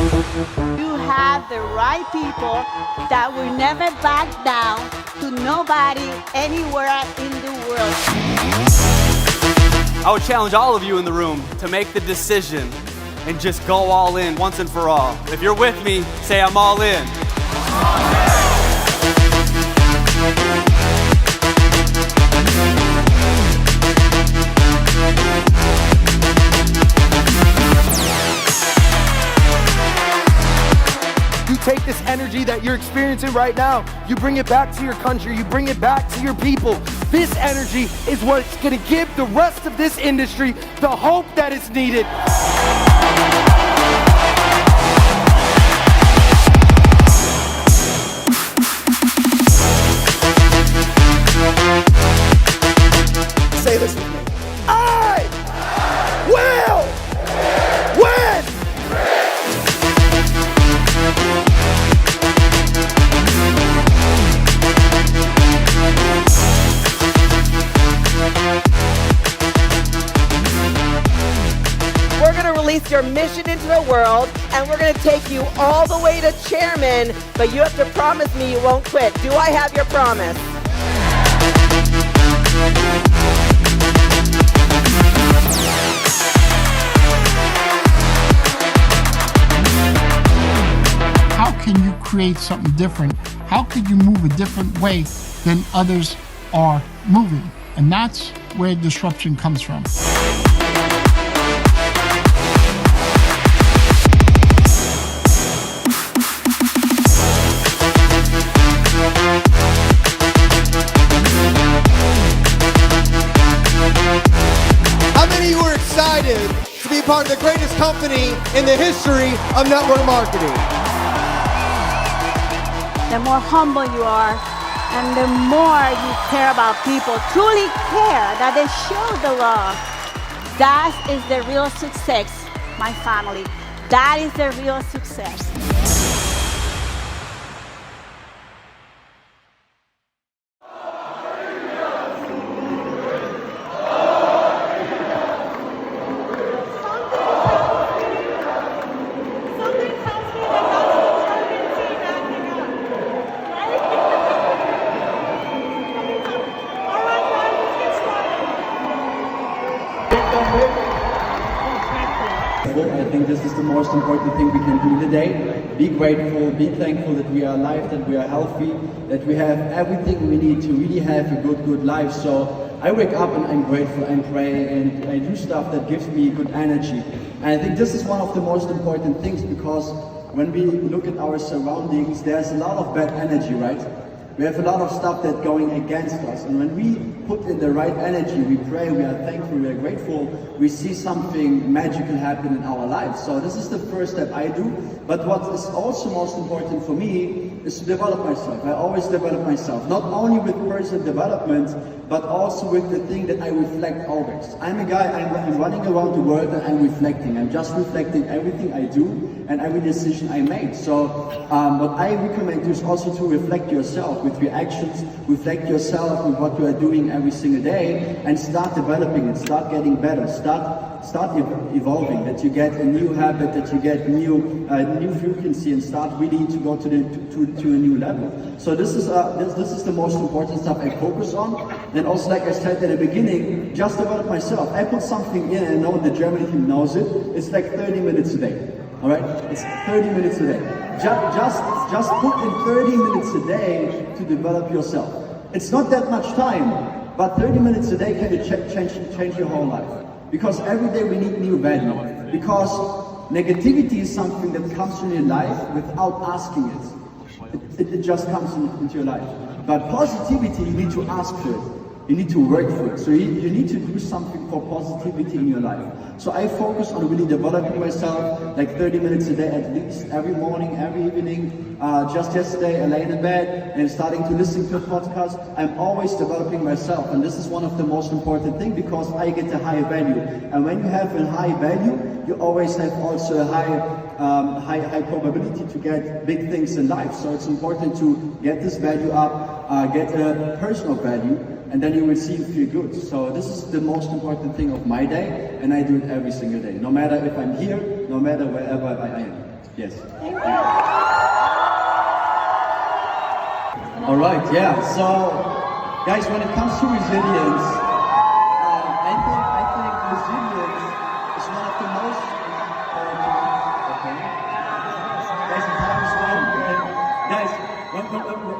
You have the right people that will never back down to nobody anywhere in the world. I would challenge all of you in the room to make the decision and just go all in once and for all. If you're with me, say I'm all in. You take this energy that you're experiencing right now, you bring it back to your country, you bring it back to your people. This energy is what's gonna give the rest of this industry the hope that is needed. Say this with me. I will win! We're going to release your mission into the world, and we're going to take you all the way to chairman, but you have to promise me you won't quit. Do I have your promise? How can you create something different? How can you move a different way than others are moving? And that's where disruption comes from. How many of you are excited to be part of the greatest company in the history of network marketing? The more humble you are, and the more you care about people, truly care, that they show the love. That is the real success, my family. That is the real success. I think this is the most important thing we can do today. Be grateful, be thankful that we are alive, that we are healthy, that we have everything we need to really have a good life. So I wake up and I'm grateful, I'm praying, and I do stuff that gives me good energy. And I think this is one of the most important things, because when we look at our surroundings, there's a lot of bad energy, right? We have a lot of stuff that's going against us, and when we put in the right energy, we pray, we are thankful, we are grateful, we see something magical happen in our lives. So this is the first step I do, but what is also most important for me is to develop myself. I always develop myself, not only with personal development, but also with the thing that I reflect always. I'm a guy, I'm running around the world and I'm reflecting. I'm just reflecting everything I do and every decision I make. So what I recommend you is also to reflect yourself with your actions, reflect yourself with what you are doing every single day, and start developing it, start getting better, start evolving, that you get a new habit, that you get new frequency, and start really to go to a new level. So this is the most important stuff I focus on. And also, like I said at the beginning, just develop myself. I put something in, and I know the German team knows it. It's like 30 minutes a day. All right, it's 30 minutes a day. Just put in 30 minutes a day to develop yourself. It's not that much time, but 30 minutes a day can change your whole life. Because every day we need new value. Because negativity is something that comes in your life without asking it. It just comes into your life. But positivity, you need to ask for it. You need to work for it. So you need to do something for positivity in your life. So I focus on really developing myself, like 30 minutes a day at least, every morning, every evening. Just yesterday I lay in bed and starting to listen to a podcast. I'm always developing myself, and this is one of the most important things, because I get a high value. And when you have a high value, you always have also a high probability to get big things in life. So it's important to get this value up, get a personal value, and then you will see and feel good. So this is the most important thing of my day, and I do it every single day, no matter if I'm here, no matter wherever I am. Yes. Thank you. All right, yeah. So, guys, when it comes to resilience, I think resilience is one of the most important. Okay. Guys, the time is fine. Okay. Guys,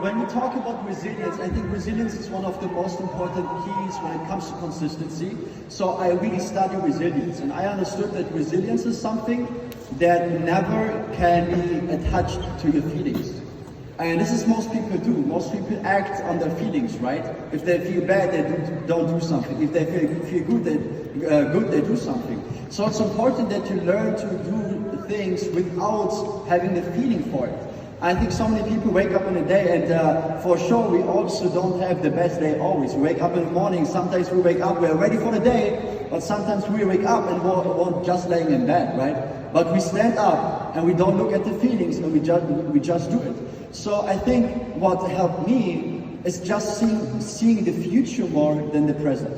when we talk about resilience, I think resilience is one of the most important keys when it comes to consistency. So I really study resilience, and I understood that resilience is something that never can be attached to your feelings. And this is most people do. Most people act on their feelings, right? If they feel bad, they don't do something. If they feel good, they do something. So it's important that you learn to do things without having the feeling for it. I think so many people wake up in a day, and for sure we also don't have the best day always. We wake up in the morning, sometimes we wake up, we're ready for the day, but sometimes we wake up and we're just laying in bed, right? But we stand up and we don't look at the feelings, and we just do it. So I think what helped me is just seeing the future more than the present.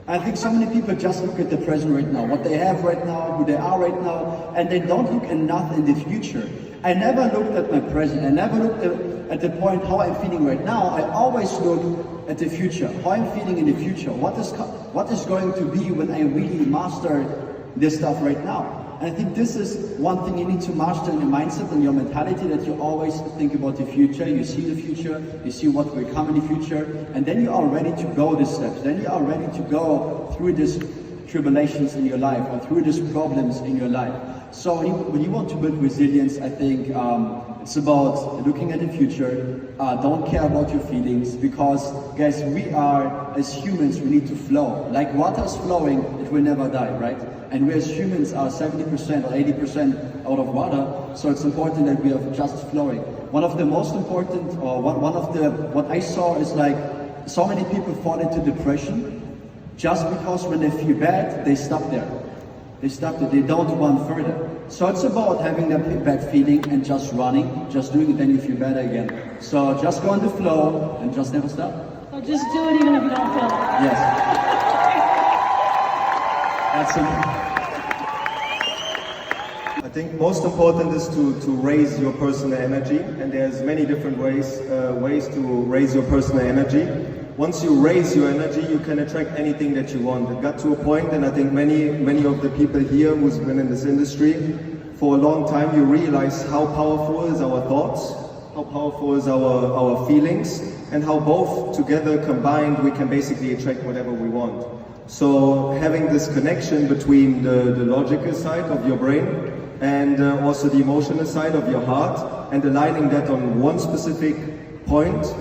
I think so many people just look at the present right now, what they have right now, who they are right now, and they don't look enough in the future. I never looked at my present, I never looked at the point how I'm feeling right now. I always look at the future, how I'm feeling in the future, what is going to be when I really master this stuff right now. And I think this is one thing you need to master in your mindset and your mentality, that you always think about the future, you see the future, you see what will come in the future, and then you are ready to go these steps, then you are ready to go through these tribulations in your life, or through these problems in your life. So when you want to build resilience, I think it's about looking at the future, don't care about your feelings, because guys, we are, as humans, we need to flow. Like water is flowing, it will never die, right? And we as humans are 70% or 80% out of water, so it's important that we are just flowing. One of the most important, or what I saw is like, so many people fall into depression just because when they feel bad, they stop there. They stop there, they don't run further. So it's about having that bad feeling and just running, just doing it, then you feel better again. So just go on the flow and just never stop. So just do it even if you don't feel it. Yes. That's it. I think most important is to raise your personal energy, and there's many different ways to raise your personal energy. Once you raise your energy, you can attract anything that you want. It got to a point, and I think many of the people here who's been in this industry for a long time, you realize how powerful is our thoughts, how powerful is our feelings, and how both together combined we can basically attract whatever we want. So having this connection between the logical side of your brain and also the emotional side of your heart, and aligning that on one specific point,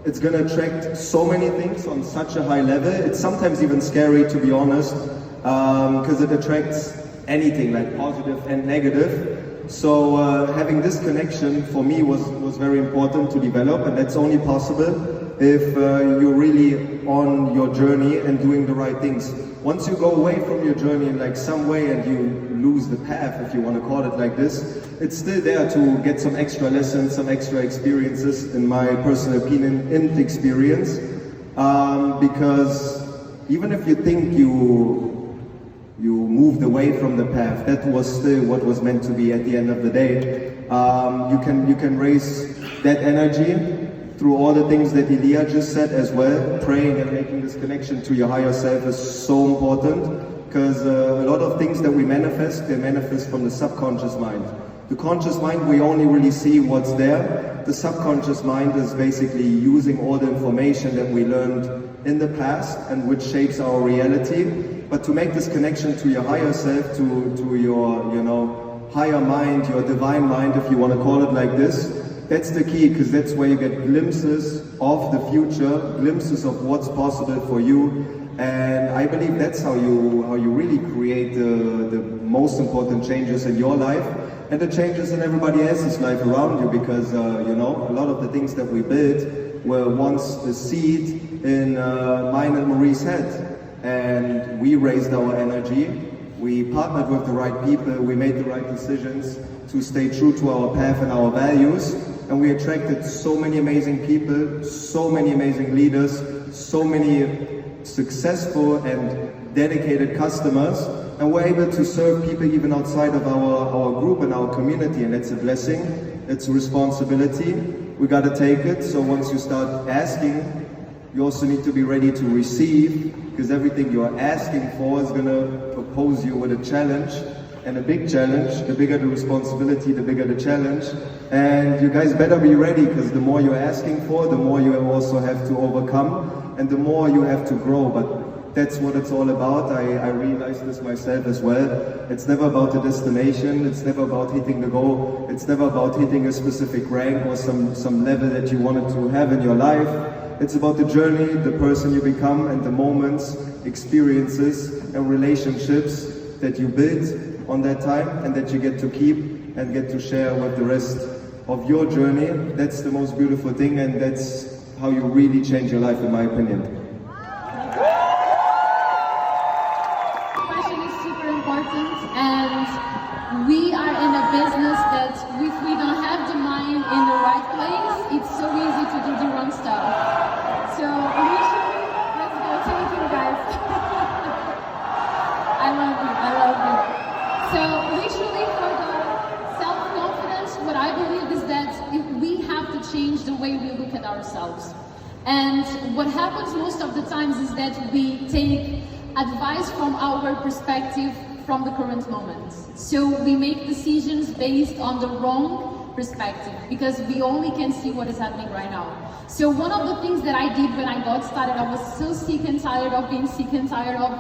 it's going to attract so many things on such a high level. It's sometimes even scary, to be honest, because it attracts anything, like positive and negative. So having this connection for me was very important to develop, and that's only possible if you're really on your journey and doing the right things. Once you go away from your journey in like some way and you lose the path, if you want to call it like this, it's still there to get some extra lessons, some extra experiences, in my personal opinion, in the experience. Because even if you think you moved away from the path, that was still what was meant to be at the end of the day. You can raise that energy through all the things that Ilija just said as well. Praying and making this connection to your higher self is so important, because a lot of things that we manifest, they manifest from the subconscious mind. The conscious mind, we only really see what's there. The subconscious mind is basically using all the information that we learned in the past and which shapes our reality. But to make this connection to your higher self, to your higher mind, your divine mind, if you want to call it like this, that's the key, because that's where you get glimpses of the future, glimpses of what's possible for you. And I believe that's how you really create the most important changes in your life and the changes in everybody else's life around you, because a lot of the things that we built were once a seed in mine and Marie's head, and we raised our energy, we partnered with the right people, we made the right decisions to stay true to our path and our values, and we attracted so many amazing people, so many amazing leaders, so many successful and dedicated customers, and we're able to serve people even outside of our group and our community, and it's a blessing, it's a responsibility. We gotta take it. So once you start asking, you also need to be ready to receive, because everything you're asking for is gonna propose you with a challenge, and a big challenge. The bigger the responsibility, the bigger the challenge. And you guys better be ready, because the more you're asking for, the more you also have to overcome, and the more you have to grow. But that's what it's all about. I realized this myself as well. It's never about the destination, it's never about hitting the goal, it's never about hitting a specific rank or some level that you wanted to have in your life. It's about the journey, the person you become, and the moments, experiences, and relationships that you build on that time, and that you get to keep and get to share with the rest of your journey. That's the most beautiful thing, and that's how you really change your life, in my opinion. Passion is super important, and we are in a business that if we don't have the mind in the right place, it's so easy to do the wrong stuff. So literally, let's go, thank you guys. I love you. So literally for the self-confidence, what I believe is that if we have to change the way we look at ourselves. And what happens most of the times is that we take advice from our perspective from the current moment. So we make decisions based on the wrong perspective, because we only can see what is happening right now. So one of the things that I did when I got started, I was so sick and tired of being sick and tired of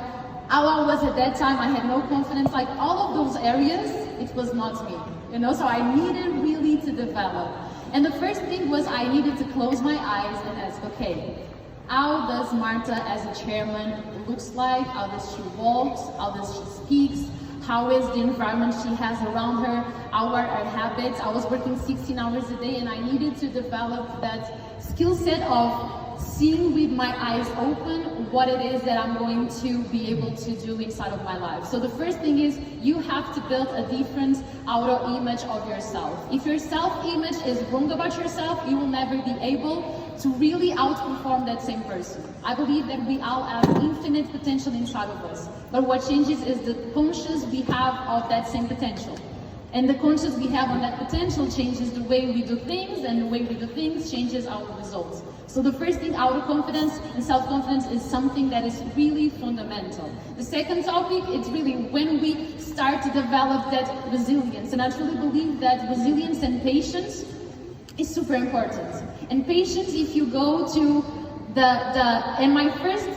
how I was at that time. I had no confidence, like all of those areas, it was not me, you know, so I needed really to develop. And the first thing was I needed to close my eyes and ask, okay, how does Marta as a chairman looks like? How does she walks? How does she speaks? How is the environment she has around her? How are her habits? I was working 16 hours a day, and I needed to develop that skill set of seeing with my eyes open what it is that I'm going to be able to do inside of my life. So the first thing is you have to build a different outer image of yourself. If your self-image is wrong about yourself, you will never be able to really outperform that same person. I believe that we all have infinite potential inside of us, but what changes is the conscious we have of that same potential. And the conscious we have on that potential changes the way we do things, and the way we do things changes our results. So the first thing, outer confidence and self-confidence, is something that is really fundamental. The second topic, it's really when we start to develop that resilience. And I truly believe that resilience and patience is super important. And patience, if you go to and my first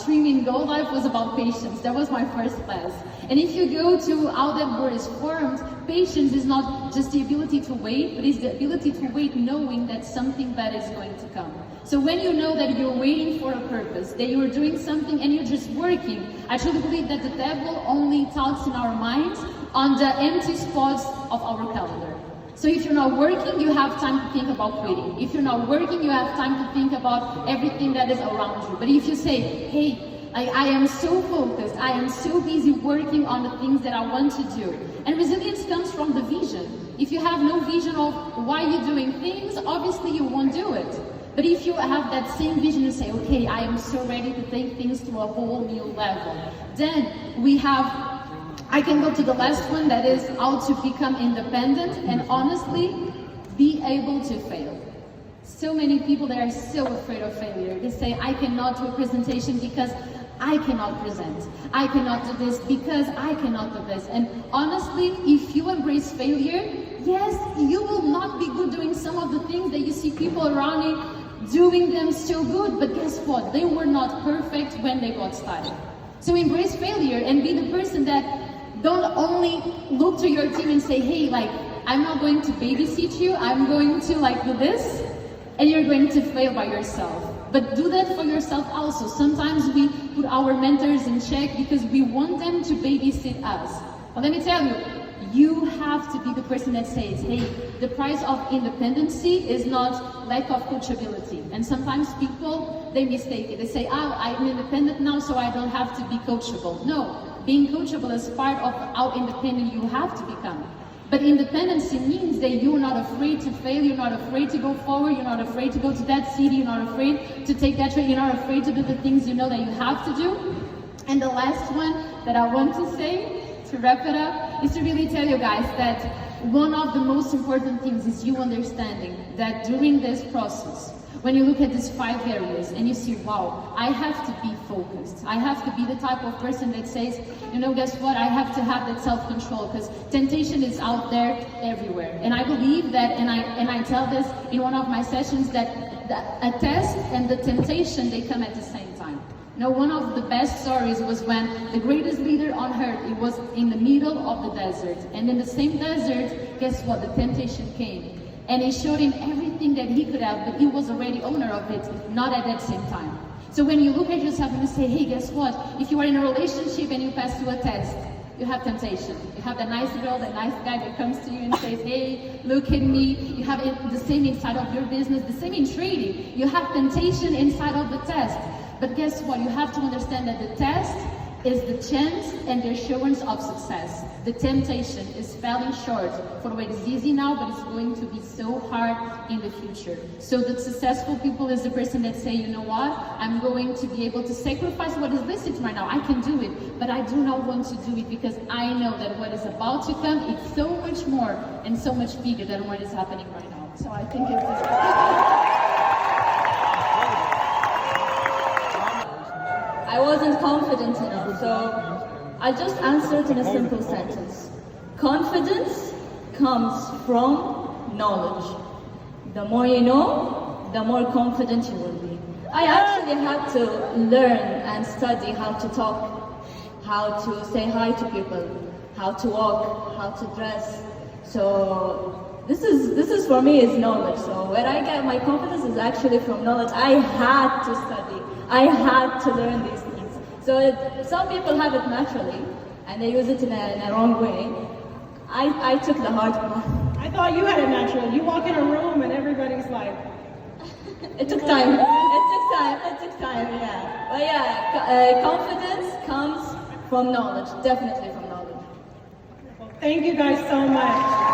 stream in Go Life was about patience. That was my first class. And if you go to how that word is formed, patience is not just the ability to wait, but it's the ability to wait knowing that something bad is going to come. So when you know that you're waiting for a purpose, that you're doing something and you're just working, I truly believe that the devil only talks in our minds on the empty spots of our calendar. So if you're not working, you have time to think about quitting. If you're not working, you have time to think about everything that is around you. But if you say, hey, I am so focused, I am so busy working on the things that I want to do. And resilience comes from the vision. If you have no vision of why you're doing things, obviously you won't do it. But if you have that same vision and say, okay, I am so ready to take things to a whole new level, then we have, I can go to the last one, that is how to become independent and honestly be able to fail. So many people that are so afraid of failure. They say, I cannot do a presentation because I cannot present. I cannot do this because I cannot do this. And honestly, if you embrace failure, yes, you will not be good doing some of the things that you see people around you doing them so good, but guess what? They were not perfect when they got started. So embrace failure and be the person that don't only look to your team and say, hey, like, I'm not going to babysit you, I'm going to like do this, and you're going to fail by yourself. But do that for yourself also. Sometimes we put our mentors in check because we want them to babysit us. But let me tell you, you have to be the person that says, hey, the price of independency is not lack of coachability. And sometimes people, they mistake it. They say, oh, I'm independent now, so I don't have to be coachable. No, being coachable is part of how independent you have to become. But independency means that you're not afraid to fail, you're not afraid to go forward, you're not afraid to go to that city, you're not afraid to take that trip, you're not afraid to do the things you know that you have to do. And the last one that I want to say, to wrap it up, is to really tell you guys that one of the most important things is you understanding that during this process, when you look at these 5 areas and you see, wow, I have to be focused. I have to be the type of person that says, you know, guess what? I have to have that self-control because temptation is out there everywhere. And I believe that, and I tell this in one of my sessions, that a test and the temptation, they come at the same time. You know, one of the best stories was when the greatest leader on earth, it was in the middle of the desert. And in the same desert, guess what? The temptation came. And it showed him everything that he could have, but he was already owner of it, not at that same time. So when you look at yourself and you say, hey, guess what? If you are in a relationship and you pass through a test, you have temptation. You have that nice girl, that nice guy that comes to you and says, hey, look at me. You have the same inside of your business, the same in trading. You have temptation inside of the test. But guess what? You have to understand that the test is the chance and the assurance of success. The temptation is falling short for what is easy now, but it's going to be so hard in the future. So the successful people is the person that say, you know what, I'm going to be able to sacrifice what is listed right now. I can do it, but I do not want to do it because I know that what is about to come is so much more and so much bigger than what is happening right now. So I think I wasn't confident enough, so I just answered in a simple sentence. Confidence comes from knowledge. The more you know, the more confident you will be. I actually had to learn and study how to talk, how to say hi to people, how to walk, how to dress. So this is for me is knowledge. So where I get my confidence is actually from knowledge. I had to study. I had to learn these things. So some people have it naturally, and they use it in a wrong way. I took the hard path. I thought you had it natural. You walk in a room and everybody's like... It took time. It took time, yeah. But yeah, confidence comes from knowledge, definitely from knowledge. Well, thank you guys so much.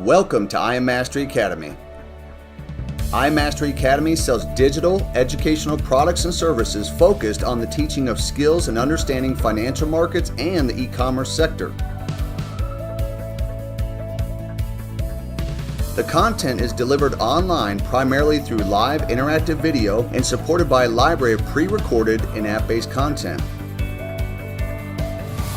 Welcome to I Am Mastery Academy. I Am Mastery Academy sells digital educational products and services focused on the teaching of skills and understanding financial markets and the e-commerce sector. The content is delivered online primarily through live interactive video and supported by a library of pre-recorded and app-based content.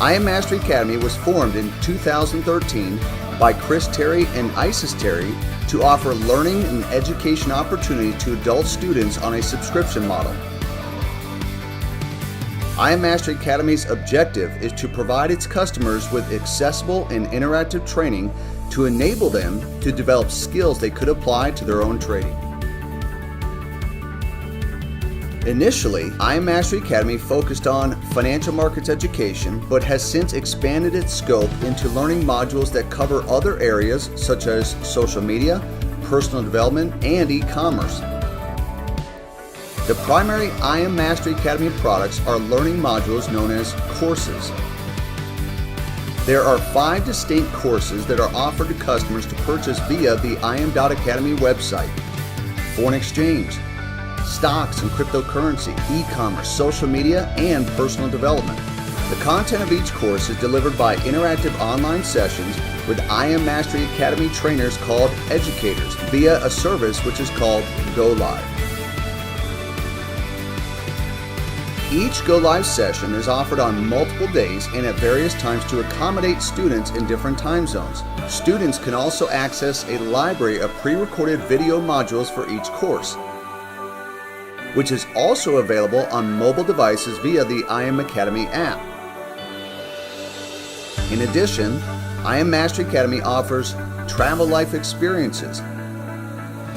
I Am Mastery Academy was formed in 2013 by Chris Terry and Isis Terry to offer learning and education opportunity to adult students on a subscription model. I Am Mastery Academy's objective is to provide its customers with accessible and interactive training to enable them to develop skills they could apply to their own trading. Initially, I Am Mastery Academy focused on financial markets education, but has since expanded its scope into learning modules that cover other areas such as social media, personal development, and e-commerce. The primary I Am Mastery Academy products are learning modules known as courses. There are 5 distinct courses that are offered to customers to purchase via the IAM.Academy website: foreign exchange, stocks and cryptocurrency, e-commerce, social media, and personal development. The content of each course is delivered by interactive online sessions with I Am Mastery Academy trainers called educators via a service which is called Go Live. Each Go Live session is offered on multiple days and at various times to accommodate students in different time zones. Students can also access a library of pre-recorded video modules for each course, which is also available on mobile devices via the I Am Academy app. In addition, I Am Mastery Academy offers travel life experiences.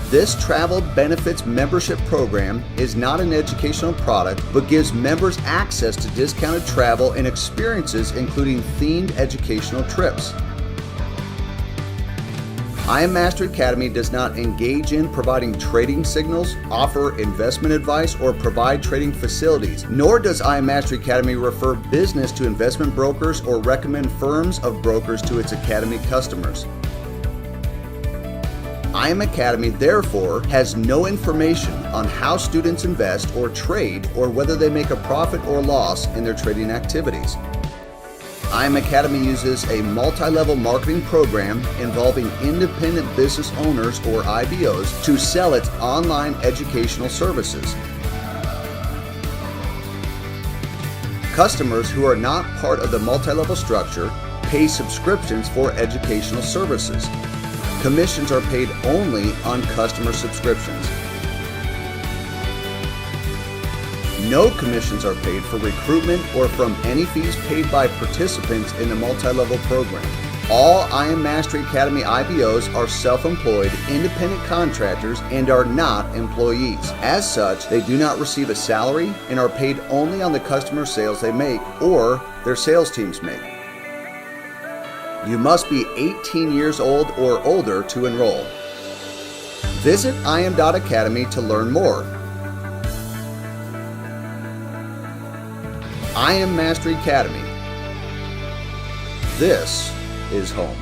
This travel benefits membership program is not an educational product, but gives members access to discounted travel and experiences, including themed educational trips. I Am Mastery Academy does not engage in providing trading signals, offer investment advice, or provide trading facilities, nor does I Am Mastery Academy refer business to investment brokers or recommend firms of brokers to its Academy customers. I Am Academy, therefore, has no information on how students invest or trade or whether they make a profit or loss in their trading activities. I Am Academy uses a multi-level marketing program involving independent business owners or IBOs to sell its online educational services. Customers who are not part of the multi-level structure pay subscriptions for educational services. Commissions are paid only on customer subscriptions. No commissions are paid for recruitment or from any fees paid by participants in the multi-level program. All I Am Mastery Academy IBOs are self-employed, independent contractors and are not employees. As such, they do not receive a salary and are paid only on the customer sales they make or their sales teams make. You must be 18 years old or older to enroll. Visit iam.academy to learn more. I Am Mastery Academy. This is home.